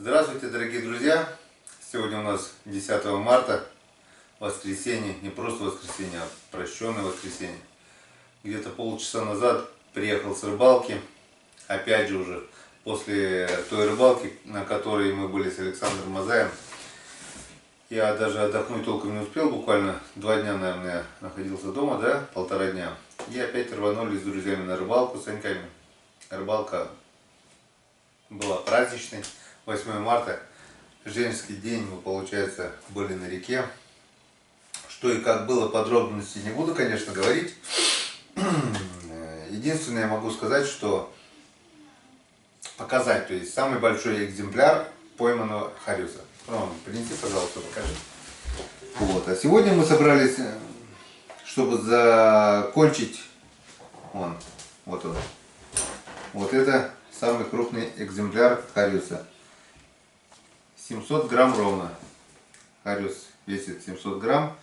Здравствуйте, дорогие друзья! Сегодня у нас 10 марта, воскресенье, не просто воскресенье, а прощенное воскресенье. Где-то полчаса назад приехал с рыбалки, опять же уже после той рыбалки, на которой мы были с Александром Мазаем. Я даже отдохнуть толком не успел, буквально 2 дня, наверное, находился дома, да, 1,5 дня. И опять рванули с друзьями на рыбалку, с Саньками. Рыбалка была праздничной. 8 марта, женский день, мы, получается, были на реке. Что и как было, подробности не буду, конечно, говорить. Единственное, я могу сказать, что показать, то есть самый большой экземпляр пойманного хариуса. Принеси, пожалуйста, покажи. Вот. А сегодня мы собрались, чтобы закончить, вот он. Вот это самый крупный экземпляр хариуса. 700 грамм ровно. Хариус весит 700 грамм.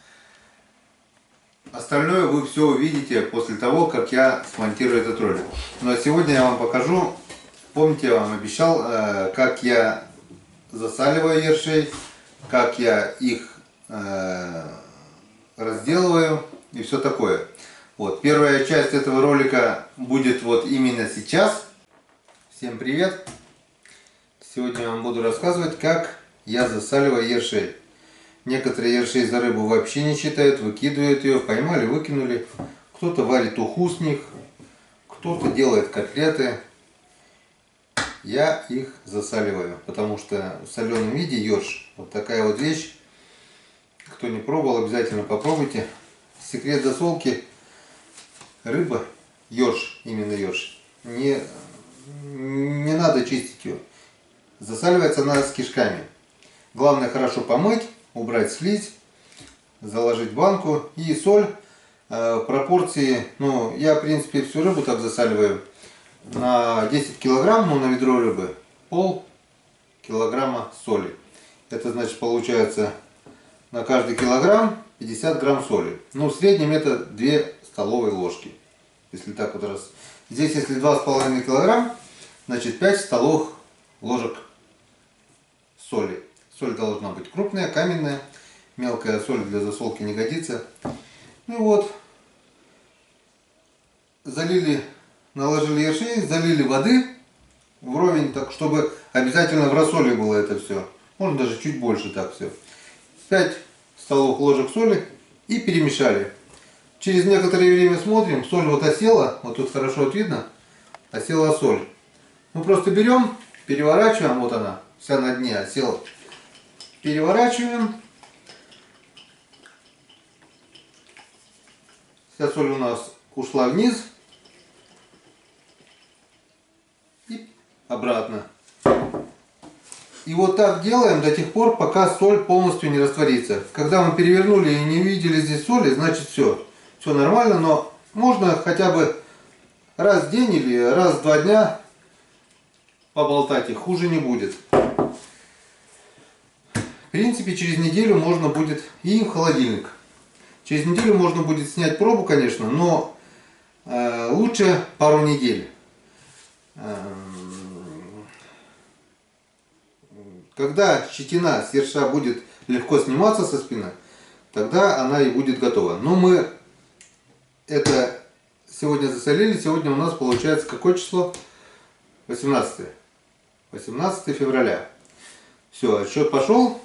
Остальное вы все увидите после того, как я смонтирую этот ролик. Ну а сегодня я вам покажу, помните, я вам обещал, как я засаливаю ершей, как я их разделываю и все такое. Вот, первая часть этого ролика будет вот именно сейчас. Всем привет! Сегодня я вам буду рассказывать, как я засаливаю ершей. Некоторые ершей за рыбу вообще не считают, выкидывают ее, поймали, выкинули. Кто-то варит уху с них, кто-то делает котлеты. Я их засаливаю, потому что в соленом виде ерш, вот такая вот вещь. Кто не пробовал, обязательно попробуйте. Секрет засолки: рыба, ерш, именно ерш, не надо чистить ее. Засаливается она с кишками. Главное хорошо помыть, убрать слизь, заложить в банку и соль в пропорции, я в принципе всю рыбу так засаливаю. На 10 килограмм, на ведро рыбы пол-килограмма соли. Это значит получается на каждый килограмм 50 грамм соли. В среднем это 2 столовые ложки. Если так вот раз. Здесь если 2,5 килограмм, значит 5 столовых ложек соли. Соль должна быть крупная, каменная. Мелкая соль для засолки не годится. Залили, наложили ершей, залили воды вровень, так чтобы обязательно в рассоле было это все. Можно даже чуть больше так все. 5 столовых ложек соли и перемешали. Через некоторое время смотрим, соль вот осела, вот тут хорошо видно, осела соль. Мы просто берем, переворачиваем, вот она, вся на дне осела. Переворачиваем. Вся соль у нас ушла вниз. И обратно. И вот так делаем до тех пор, пока соль полностью не растворится. Когда мы перевернули и не увидели здесь соли, значит все нормально, но можно хотя бы раз в день или раз в 2 дня поболтать их, хуже не будет. В принципе, через неделю можно будет и в холодильник. Через неделю можно будет снять пробу, конечно, но лучше пару недель. Когда щетина с ерша будет легко сниматься со спины, тогда она и будет готова. Но мы это сегодня засолили. Сегодня у нас получается какое число? 18 февраля. Все, отсчет пошел.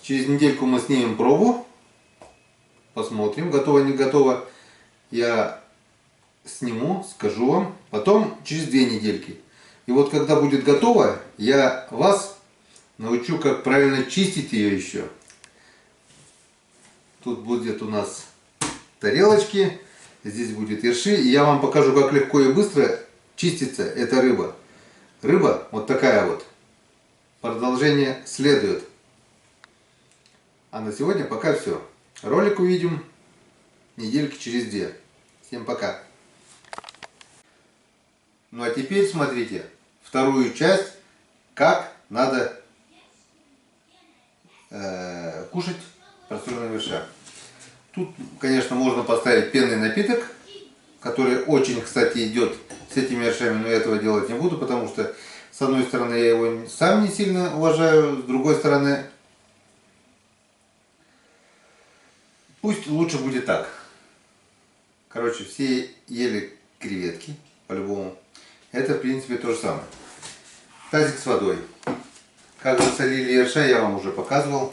Через недельку мы снимем пробу. Посмотрим, готово, не готово. Я сниму, скажу вам. Потом через 2 недельки. И вот когда будет готово, я вас научу, как правильно чистить ее еще. Тут будет у нас тарелочки. Здесь будет ерши. И я вам покажу, как легко и быстро чистится эта рыба. Рыба вот такая вот. Продолжение следует. А на сегодня пока все. Ролик увидим недельки через 2. Всем пока. Ну а теперь смотрите вторую часть, как надо кушать просоленный ерша. Тут, конечно, можно поставить пенный напиток, который очень, кстати, идет с этими ершами, но я этого делать не буду, потому что С одной стороны, я его сам не сильно уважаю, с другой стороны, пусть лучше будет так. Короче, все ели креветки, по-любому. Это, в принципе, то же самое. Тазик с водой. Как засолили ерша, я вам уже показывал.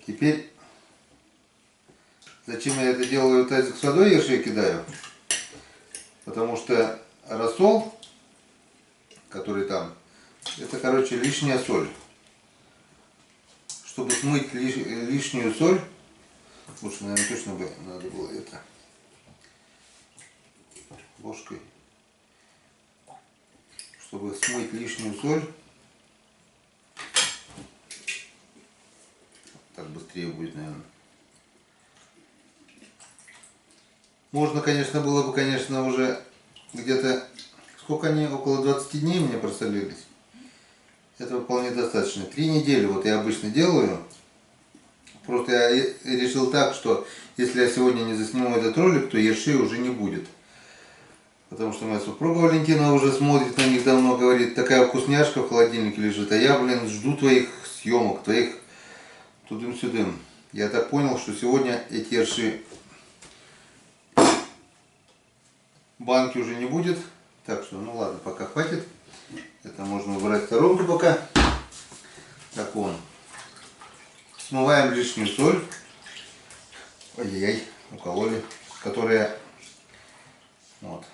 Теперь, зачем я это делаю, тазик с водой ерши кидаю? Потому что рассол, который там, это, короче, лишняя соль. Чтобы смыть лишнюю соль, лучше, наверное, точно бы надо было это ложкой. Чтобы смыть лишнюю соль, так быстрее будет, наверное. Можно, конечно, было бы, конечно, уже где-то, сколько они, около 20 дней мне просолились. Этого вполне достаточно. 3 недели вот я обычно делаю. Просто я решил так, что если я сегодня не засниму этот ролик, то ершей уже не будет. Потому что моя супруга Валентина уже смотрит на них давно, говорит, такая вкусняшка в холодильнике лежит, а я, блин, жду твоих съемок, твоих тудым-сюдым. Я так понял, что сегодня эти ерши банки уже не будет. Так что, ну ладно, пока хватит. Это можно убрать в сторонку пока. Так, вон. Смываем лишнюю соль. Ой-яй-яй, укололи. Которая... Вот.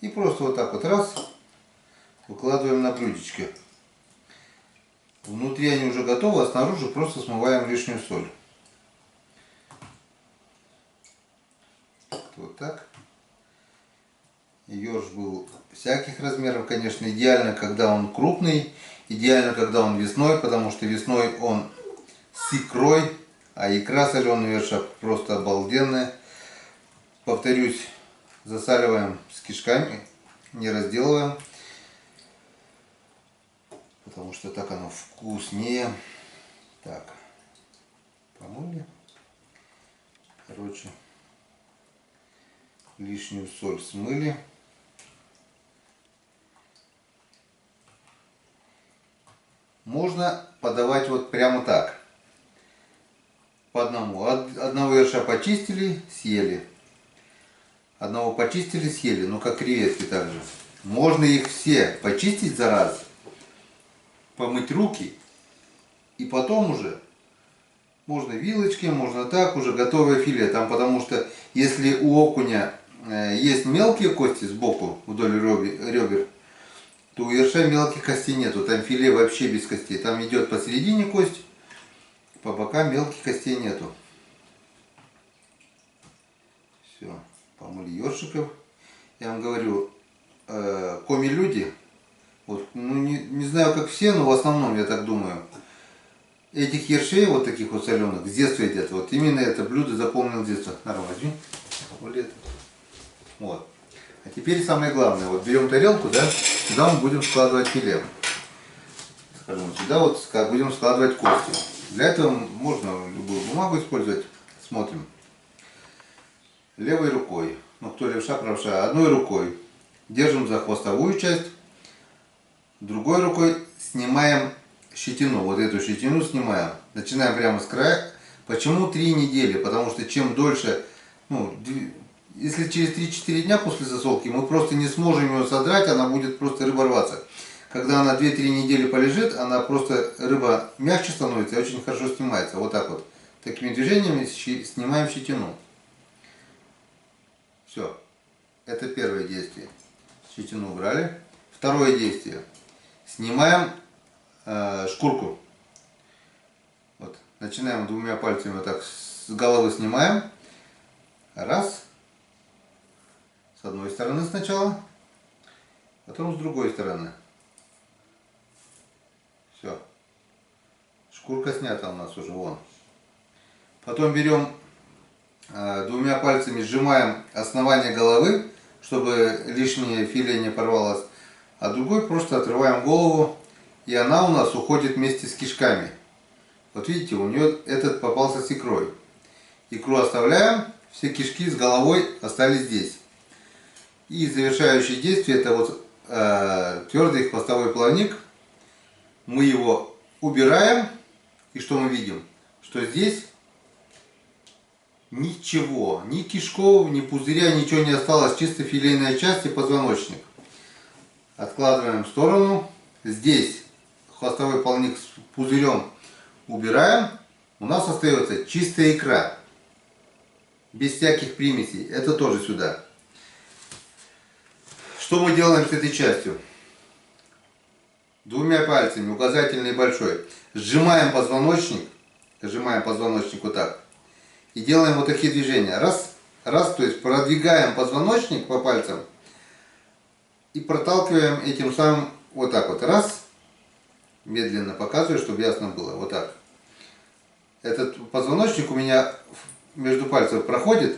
И просто вот так вот раз. Выкладываем на блюдечко. Внутри они уже готовы, а снаружи просто смываем лишнюю соль. Вот так. Ёрш был всяких размеров, конечно. Идеально, когда он крупный. Идеально, когда он весной, потому что весной он с икрой. А икра соленого ерша просто обалденная. Повторюсь, засаливаем с кишками, не разделываем. Потому что так оно вкуснее. Так, помыли. Короче, лишнюю соль смыли. Можно подавать вот прямо так. По одному. Одного ерша почистили, съели. Одного почистили, съели. Ну, как креветки также. Можно их все почистить за раз. Помыть руки. И потом уже можно вилочки, можно так, уже готовое филе. Там, потому что если у окуня есть мелкие кости сбоку, вдоль ребер, то у ерша мелких костей нету. Там филе вообще без костей. Там идет посередине кость, по бокам мелких костей нету. Все, помыли ершиков. Я вам говорю, коми-люди, вот, ну, не знаю как все, но в основном, я так думаю, этих ершей, вот таких вот соленых, с детства едят. Вот именно это блюдо запомнил с детства. На, возьми. Вот. А теперь самое главное. Вот берем тарелку, да, сюда мы будем складывать филе. Скажем, сюда вот будем складывать кости. Для этого можно любую бумагу использовать. Смотрим. Левой рукой, ну кто левша, правша, одной рукой держим за хвостовую часть, другой рукой снимаем щетину, вот эту щетину снимаем. Начинаем прямо с края. Почему 3 недели? Потому что чем дольше, ну, если через 3-4 дня после засолки мы просто не сможем ее содрать, она будет просто рыба рваться. Когда она 2-3 недели полежит, она просто, рыба мягче становится и очень хорошо снимается. Вот так вот. Такими движениями снимаем щетину. Все. Это первое действие. Щетину убрали. Второе действие. Снимаем шкурку. Вот. Начинаем 2 пальцами вот так с головы снимаем. Раз. С одной стороны сначала. Потом с другой стороны. Все. Шкурка снята у нас уже. Вон. Потом берем 2 пальцами, сжимаем основание головы, чтобы лишнее филе не порвалось. А другой просто отрываем голову. И она у нас уходит вместе с кишками. Вот видите, у нее этот попался с икрой. Икру оставляем, все кишки с головой остались здесь. И завершающее действие, это вот твердый хвостовой плавник. Мы его убираем. И что мы видим? Что здесь ничего, ни кишков, ни пузыря, ничего не осталось. Чисто филейная часть и позвоночник. Откладываем в сторону. Здесь хвостовой плавник с пузырем убираем. У нас остается чистая икра. Без всяких примесей. Это тоже сюда. Что мы делаем с этой частью? Двумя пальцами, указательный и большой, сжимаем позвоночник вот так. И делаем вот такие движения. Раз, раз, то есть продвигаем позвоночник по пальцам. И проталкиваем этим самым вот так вот. Раз. Медленно показываю, чтобы ясно было. Вот так. Этот позвоночник у меня между пальцев проходит.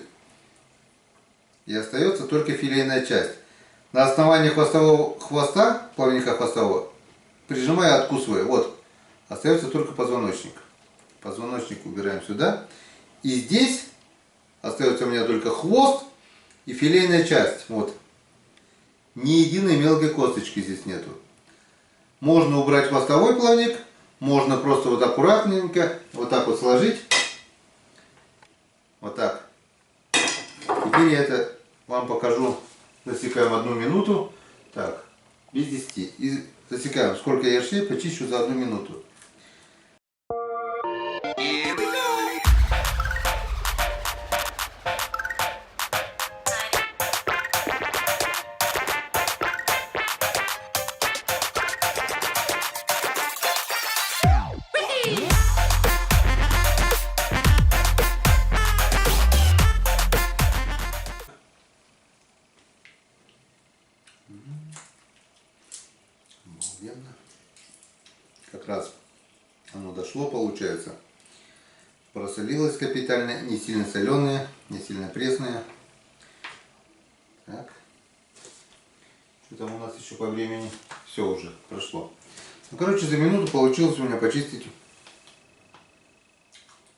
И остается только филейная часть. На основании хвоста, плавника хвостового, прижимая, откусывая. Вот. Остается только позвоночник. Позвоночник убираем сюда. И здесь остается у меня только хвост и филейная часть. Вот. Ни единой мелкой косточки здесь нету. Можно убрать хвостовой плавник. Можно просто вот аккуратненько вот так вот сложить. Вот так. Теперь я это вам покажу. Засекаем 1 минуту. Так, без 10. И засекаем, сколько я шеи почищу за 1 минуту. Как раз оно дошло, получается. Просолилось капитально, не сильно соленое, не сильно пресное. Так. Что там у нас еще по времени? Все уже прошло. Ну, короче, за минуту получилось у меня почистить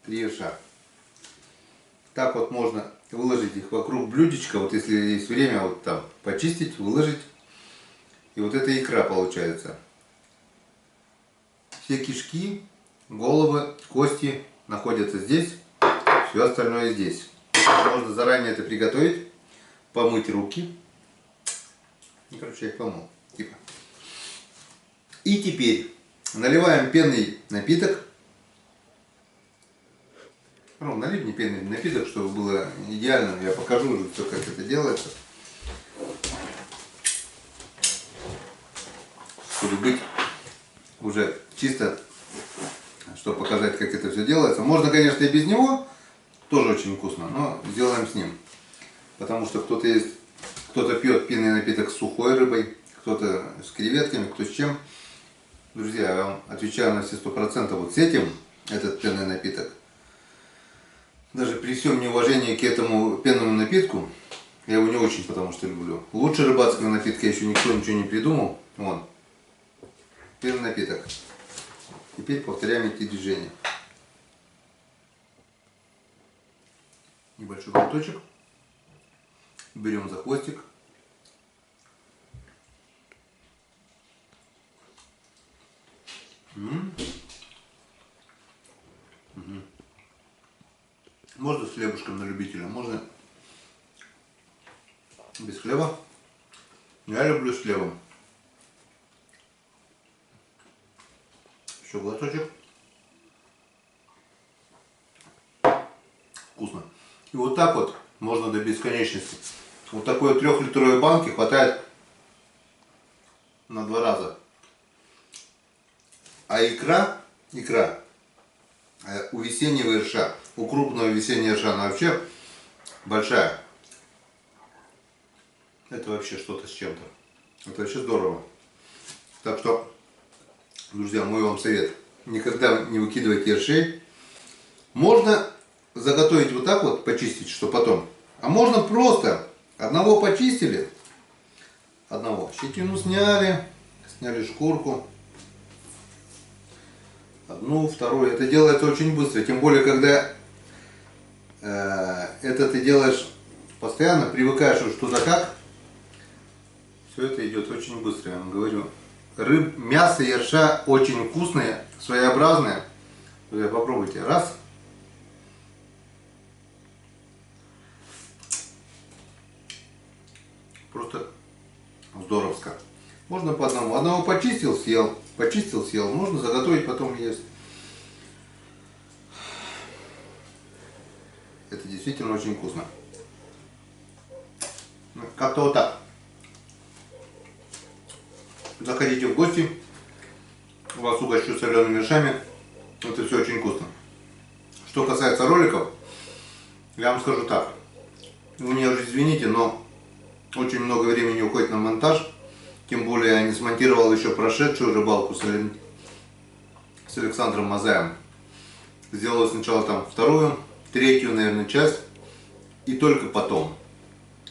3 ерша. Так вот можно выложить их вокруг блюдечка. Вот если есть время, вот там почистить, выложить. И вот эта икра получается. Все кишки, головы, кости находятся здесь, все остальное здесь. Можно заранее это приготовить, помыть руки. И, короче, я их помыл. Типа. И теперь наливаем пенный напиток. Ну, налить мне пенный напиток, чтобы было идеально. Я покажу уже все, как это делается. Чтобы быть уже чисто, чтобы показать, как это все делается. Можно, конечно, и без него, тоже очень вкусно, но сделаем с ним. Потому что кто-то пьет пенный напиток с сухой рыбой, кто-то с креветками, кто с чем. Друзья, я вам отвечаю на все 100%. Вот с этим, этот пенный напиток, даже при всем неуважении к этому пенному напитку, я его не очень потому что люблю. Лучше рыбацкого напитка еще никто ничего не придумал. Вон. Пенный напиток. Теперь повторяем эти движения. Небольшой глоточек. Берем за хвостик. Можно с хлебушком на любителя, можно без хлеба. Я люблю с хлебом. Еще глоточек. Вкусно. И вот так вот можно до бесконечности. Вот такой 3-литровой банки хватает на 2 раза. А икра у весеннего ерша, у крупного весеннего ерша, она вообще большая. Это вообще что-то с чем-то. Это вообще здорово. Так что, друзья, мой вам совет. Никогда не выкидывайте ершей. Можно заготовить вот так вот, почистить, что потом. А можно просто одного почистили, одного щетину сняли шкурку. Одну, вторую. Это делается очень быстро. Тем более, когда это ты делаешь постоянно, привыкаешь, что да как. Все это идет очень быстро, я вам говорю. Мясо ерша очень вкусное, своеобразное. Попробуйте. Раз. Просто здоровско. Можно по одному. Одного почистил, съел. Почистил, съел. Можно заготовить, потом есть. Это действительно очень вкусно. Как-то вот так. Заходите в гости. Вас угощу солеными ершами. Это все очень вкусно. Что касается роликов, я вам скажу так. Вы меня уже извините, но очень много времени уходит на монтаж. Тем более я не смонтировал еще прошедшую рыбалку с Александром Мазаем. Сделал сначала там вторую, третью, наверное, часть. И только потом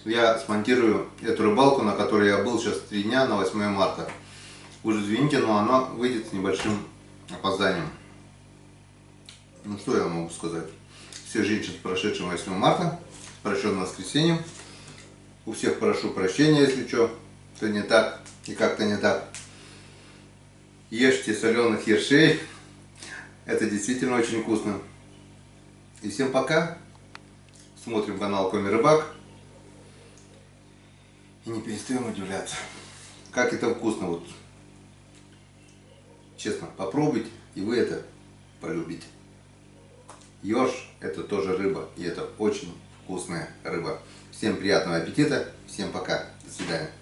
я смонтирую эту рыбалку, на которой я был сейчас 3 дня, на 8 марта. Уже извините, но она выйдет с небольшим опозданием. Ну что я могу сказать? Все женщины с прошедшим 8 марта, с прощенным воскресеньем. У всех прошу прощения, если что-то не так и как-то не так. Ешьте соленых ершей. Это действительно очень вкусно. И всем пока. Смотрим канал Коми Рыбак. И не перестаем удивляться. Как это вкусно. Вот. Честно, попробуйте, и вы это полюбите. Ёрш — это тоже рыба, и это очень вкусная рыба. Всем приятного аппетита, всем пока, до свидания.